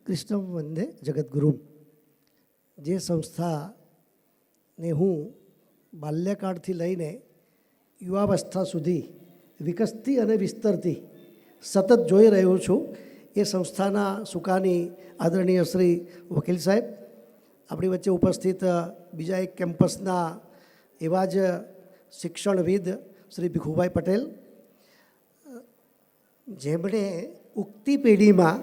કૃષ્ણ વંદે જગદગુરુ, જે સંસ્થાને હું બાલ્યકાળથી લઈને યુવાવસ્થા સુધી વિકસતી અને વિસ્તરતી સતત જોઈ રહ્યો છું. એ સંસ્થાના સુકાની આદરણીય શ્રી વકીલ સાહેબ, આપણી વચ્ચે ઉપસ્થિત બીજા એક કેમ્પસના એવા જ શિક્ષણવિદ શ્રી ભીખુભાઈ પટેલ, જેમણે ઉગતી પેઢીમાં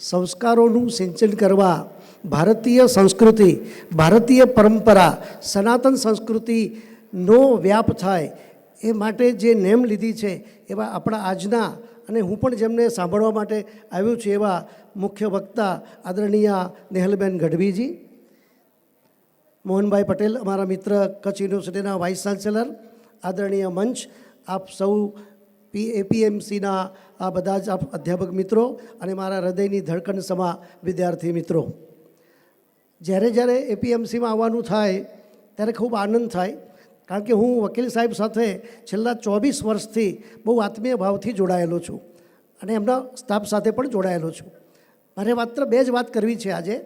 સંસ્કારોનું સિંચન કરવા ભારતીય સંસ્કૃતિ, ભારતીય પરંપરા, સનાતન સંસ્કૃતિનો વ્યાપ થાય એ માટે જે નેમ લીધી છે, એવા આપણા આજના અને હું પણ જેમને સાંભળવા માટે આવ્યો છું એવા મુખ્ય વક્તા આદરણીય નેહલબેન ગઢવીજી, મોહનભાઈ પટેલ અમારા મિત્ર, કચ્છ યુનિવર્સિટીના વાઇસ ચાન્સેલર, આદરણીય મંચ, આપ સૌ એપીએમસીના આ બધા જ અધ્યાપક મિત્રો અને મારા હૃદયની ધડકન સમા વિદ્યાર્થી મિત્રો, જ્યારે એપીએમસીમાં આવવાનું થાય ત્યારે ખૂબ આનંદ થાય. કારણ કે હું વકીલ સાહેબ સાથે છેલ્લા 24 વર્ષથી બહુ આત્મીય ભાવથી જોડાયેલો છું અને એમના સ્ટાફ સાથે પણ જોડાયેલો છું. મારે માત્ર બે જ વાત કરવી છે આજે.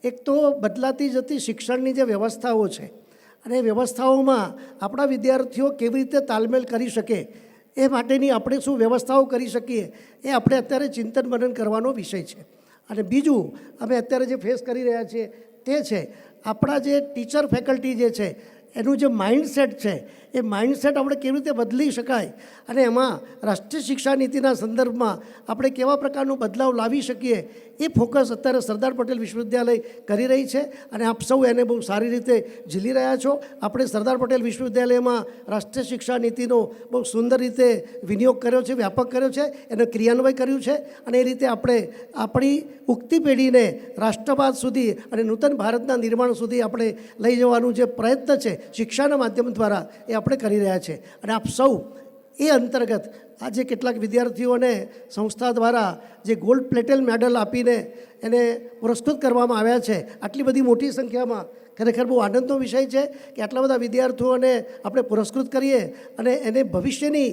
એક તો બદલાતી જતી શિક્ષણની જે વ્યવસ્થાઓ છે અને એ વ્યવસ્થાઓમાં આપણા વિદ્યાર્થીઓ કેવી રીતે તાલમેલ કરી શકે એ માટેની આપણે શું વ્યવસ્થાઓ કરી શકીએ, એ આપણે અત્યારે ચિંતન મનન કરવાનો વિષય છે. અને બીજું, અમે અત્યારે જે ફેસ કરી રહ્યા છીએ તે છે આપણા જે ટીચર ફેકલ્ટી જે છે એનું જે માઇન્ડસેટ છે, એ માઇન્ડસેટ આપણે કેવી રીતે બદલી શકાય અને એમાં રાષ્ટ્રીય શિક્ષા નીતિના સંદર્ભમાં આપણે કેવા પ્રકારનો બદલાવ લાવી શકીએ, એ ફોકસ અત્યારે સરદાર પટેલ વિશ્વવિદ્યાલય કરી રહી છે અને આપ સૌ એને બહુ સારી રીતે ઝીલી રહ્યા છો. આપણે સરદાર પટેલ વિશ્વવિદ્યાલયમાં રાષ્ટ્રીય શિક્ષા નીતિનો બહુ સુંદર રીતે વિનિયોગ કર્યો છે, વ્યાપક કર્યો છે, એનો ક્રિયાન્વય કર્યું છે અને એ રીતે આપણે આપણી ઉગતી પેઢીને રાષ્ટ્રવાદ સુધી અને નૂતન ભારતના નિર્માણ સુધી આપણે લઈ જવાનું જે પ્રયત્ન છે શિક્ષાના માધ્યમ દ્વારા, એ આપણે કરી રહ્યા છીએ. અને આપ સૌ એ અંતર્ગત આજે કેટલાક વિદ્યાર્થીઓને સંસ્થા દ્વારા જે ગોલ્ડ પ્લેટેલ મેડલ આપીને એને પુરસ્કૃત કરવામાં આવ્યા છે, આટલી બધી મોટી સંખ્યામાં ખરેખર બહુ આનંદનો વિષય છે કે આટલા બધા વિદ્યાર્થીઓને આપણે પુરસ્કૃત કરીએ અને એને ભવિષ્યની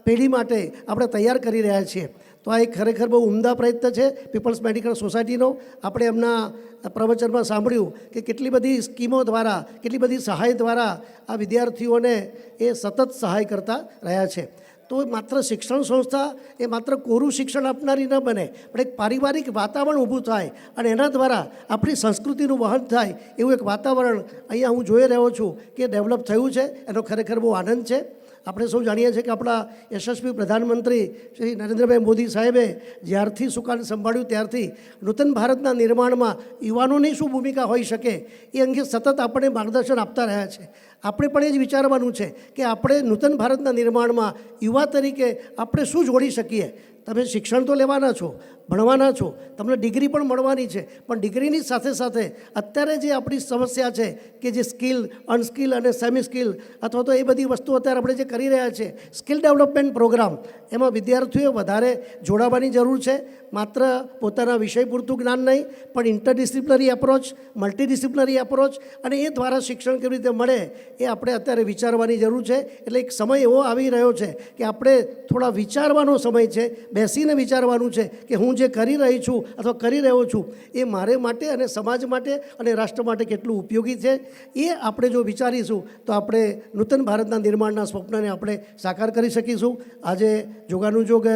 પેઢી માટે આપણે તૈયાર કરી રહ્યા છીએ. તો આ એક ખરેખર બહુ ઉમદા પ્રયત્ન છે પીપલ્સ મેડિકલ સોસાયટીનો. આપણે એમના પ્રવચનમાં સાંભળ્યું કે કેટલી બધી સ્કીમો દ્વારા, કેટલી બધી સહાય દ્વારા આ વિદ્યાર્થીઓને એ સતત સહાય કરતા રહ્યા છે. તો માત્ર શિક્ષણ સંસ્થા એ માત્ર કોરું શિક્ષણ આપનારી ન બને, પણ એક પારિવારિક વાતાવરણ ઊભું થાય અને એના દ્વારા આપણી સંસ્કૃતિનું વહન થાય એવું એક વાતાવરણ અહીંયા હું જોઈ રહ્યો છું કે ડેવલપ થયું છે. એનો ખરેખર બહુ આનંદ છે. આપણે સૌ જાણીએ છીએ કે આપણા યશસ્વી પ્રધાનમંત્રી શ્રી નરેન્દ્રભાઈ મોદી સાહેબે જ્યારથી સુકાન સંભાળ્યું ત્યારથી નૂતન ભારતના નિર્માણમાં યુવાનોની શું ભૂમિકા હોઈ શકે એ અંગે સતત આપણે માર્ગદર્શન આપતા રહ્યા છે. આપણે પણ એ જ વિચારવાનું છે કે આપણે નૂતન ભારતના નિર્માણમાં યુવા તરીકે આપણે શું જોડી શકીએ. તમે શિક્ષણ તો લેવાના છો, ભણવાના છો, તમને ડિગ્રી પણ મળવાની છે, પણ ડિગ્રીની સાથે સાથે અત્યારે જે આપણી સમસ્યા છે કે જે સ્કિલ, અનસ્કિલ અને સેમી સ્કિલ અથવા તો એ બધી વસ્તુઓ અત્યારે આપણે જે કરી રહ્યા છીએ, સ્કિલ ડેવલપમેન્ટ પ્રોગ્રામ, એમાં વિદ્યાર્થીઓએ વધારે જોડાવાની જરૂર છે. માત્ર પોતાના વિષય પૂરતું જ્ઞાન નહીં, પણ ઇન્ટરડિસિપ્લિનરી એપ્રોચ, મલ્ટીડિસિપ્લિનરી એપ્રોચ અને એ દ્વારા શિક્ષણ કેવી રીતે મળે એ આપણે અત્યારે વિચારવાની જરૂર છે. એટલે એક સમય એવો આવી રહ્યો છે કે આપણે થોડા વિચારવાનો સમય છે, બેસીને વિચારવાનું છે કે હું જે કરી રહી છું અથવા કરી રહ્યો છું એ મારે માટે અને સમાજ માટે અને રાષ્ટ્ર માટે કેટલું ઉપયોગી છે. એ આપણે જો વિચારીશું તો આપણે નૂતન ભારતના નિર્માણના સ્વપ્નને આપણે સાકાર કરી શકીશું. આજે જોગાનુજોગ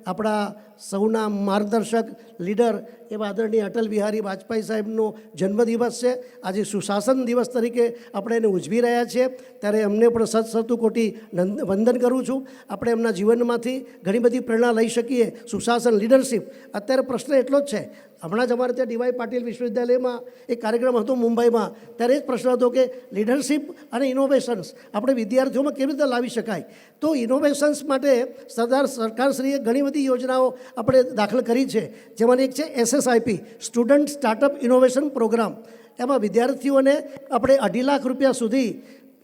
આપણા સૌના માર્ગદર્શક, લીડર એવા આદરણીય અટલ બિહારી વાજપેયી સાહેબનો જન્મદિવસ છે. આજે સુશાસન દિવસ તરીકે આપણે એને ઉજવી રહ્યા છીએ, ત્યારે એમને પણ સતસતુકોટી વંદન કરું છું. આપણે એમના જીવનમાંથી ઘણી બધી પ્રેરણા લઈ શકીએ. સુશાસન, લીડરશિપ, અત્યારે પ્રશ્ન એટલો જ છે. હમણાં જ અમારે ત્યાં ડીવાય પાટીલ વિશ્વવિદ્યાલયમાં એક કાર્યક્રમ હતો મુંબઈમાં, ત્યારે જ પ્રશ્ન હતો કે લીડરશિપ અને ઇનોવેશન્સ આપણે વિદ્યાર્થીઓમાં કેવી રીતે લાવી શકાય. તો ઇનોવેશન્સ માટે સરકારશ્રીએ ઘણી બધી યોજનાઓ આપણે દાખલ કરી છે, જેમાંની એક છે SSIP, student startup innovation program. એમાં વિદ્યાર્થીઓને આપણે 2.5 લાખ રૂપિયા સુધી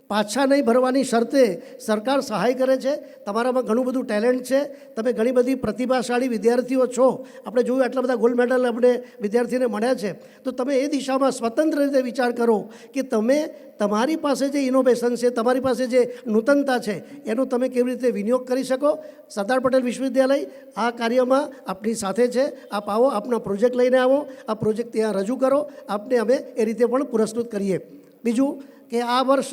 પાછા નહીં ભરવાની શરતે સરકાર સહાય કરે છે. તમારામાં ઘણું બધું ટેલેન્ટ છે, તમે ઘણી બધી પ્રતિભાશાળી વિદ્યાર્થીઓ છો. આપણે જોયું આટલા બધા ગોલ્ડ મેડલ આપણે વિદ્યાર્થીને મળ્યા છે. તો તમે એ દિશામાં સ્વતંત્ર રીતે વિચાર કરો કે તમે તમારી પાસે જે ઇનોવેશન છે, તમારી પાસે જે નૂતનતા છે, એનો તમે કેવી રીતે વિનિયોગ કરી શકો. સરદાર પટેલ વિશ્વવિદ્યાલય આ કાર્યમાં આપની સાથે છે. આપ આવો, આપના પ્રોજેક્ટ લઈને આવો, આ પ્રોજેક્ટ ત્યાં રજૂ કરો, આપને અમે એ રીતે પણ પુરસ્કૃત કરીએ. બીજું કે આ વર્ષ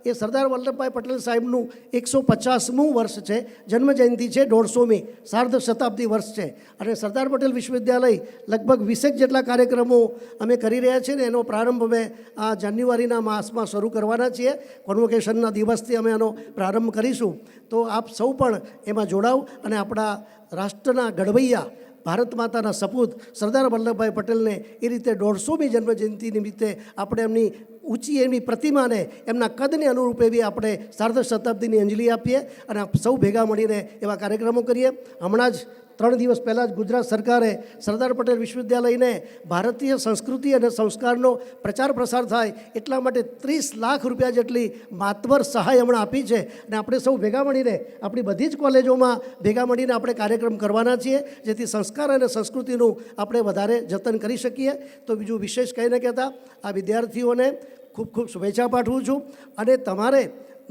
એ સરદાર વલ્લભભાઈ પટેલ સાહેબનું 150મું વર્ષ છે, જન્મજયંતિ છે, 150મી સાર્ધ શતાબ્દી વર્ષ છે. અને સરદાર પટેલ વિશ્વવિદ્યાલય લગભગ 20 જેટલા કાર્યક્રમો અમે કરી રહ્યા છીએ ને એનો પ્રારંભ અમે આ જાન્યુઆરીના માસમાં શરૂ કરવાના છીએ. કોન્વોકેશનના દિવસથી અમે આનો પ્રારંભ કરીશું. તો આપ સૌ પણ એમાં જોડાવ અને આપણા રાષ્ટ્રના ઘડવૈયા ભારત માતાના સપૂત સરદાર વલ્લભભાઈ પટેલને એ રીતે 150મી જન્મજયંતિ નિમિત્તે આપણે એમની ઊંચી એમની પ્રતિમાને એમના કદને અનુરૂપ એવી આપણે સાર્ધ શતાબ્દીની અંજલિ આપીએ અને સૌ ભેગા મળીને એવા કાર્યક્રમો કરીએ. હમણાં જ 3 દિવસ પહેલાં જ ગુજરાત સરકારે સરદાર પટેલ વિશ્વવિદ્યાલયને ભારતીય સંસ્કૃતિ અને સંસ્કારનો પ્રચાર પ્રસાર થાય એટલા માટે 30 લાખ રૂપિયા જેટલી માતબર સહાય હમણાં આપી છે. અને આપણે સૌ ભેગા મળીને આપણી બધી જ કોલેજોમાં ભેગા મળીને આપણે કાર્યક્રમ કરવાના છીએ, જેથી સંસ્કાર અને સંસ્કૃતિનું આપણે વધારે જતન કરી શકીએ. તો બીજું વિશેષ કંઈ ન કહેતા આ વિદ્યાર્થીઓને ખૂબ ખૂબ શુભેચ્છા પાઠવું છું. અને તમારે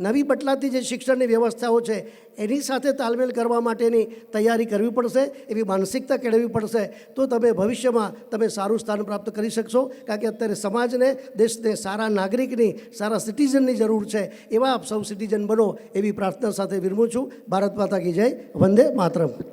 નવી બદલાતી જે શિક્ષણની વ્યવસ્થાઓ છે એની સાથે તાલમેલ કરવા માટેની તૈયારી કરવી પડશે, એવી માનસિકતા કેળવવી પડશે. તો તમે ભવિષ્યમાં તમે સારું સ્થાન પ્રાપ્ત કરી શકશો. કારણ કે અત્યારે સમાજને, દેશને સારા નાગરિકની, સારા સિટીઝનની જરૂર છે. એવા આપ સૌ સિટીઝન બનો એવી પ્રાર્થના સાથે વિરમું છું. ભારત માતા કી જય. વંદે માતરમ.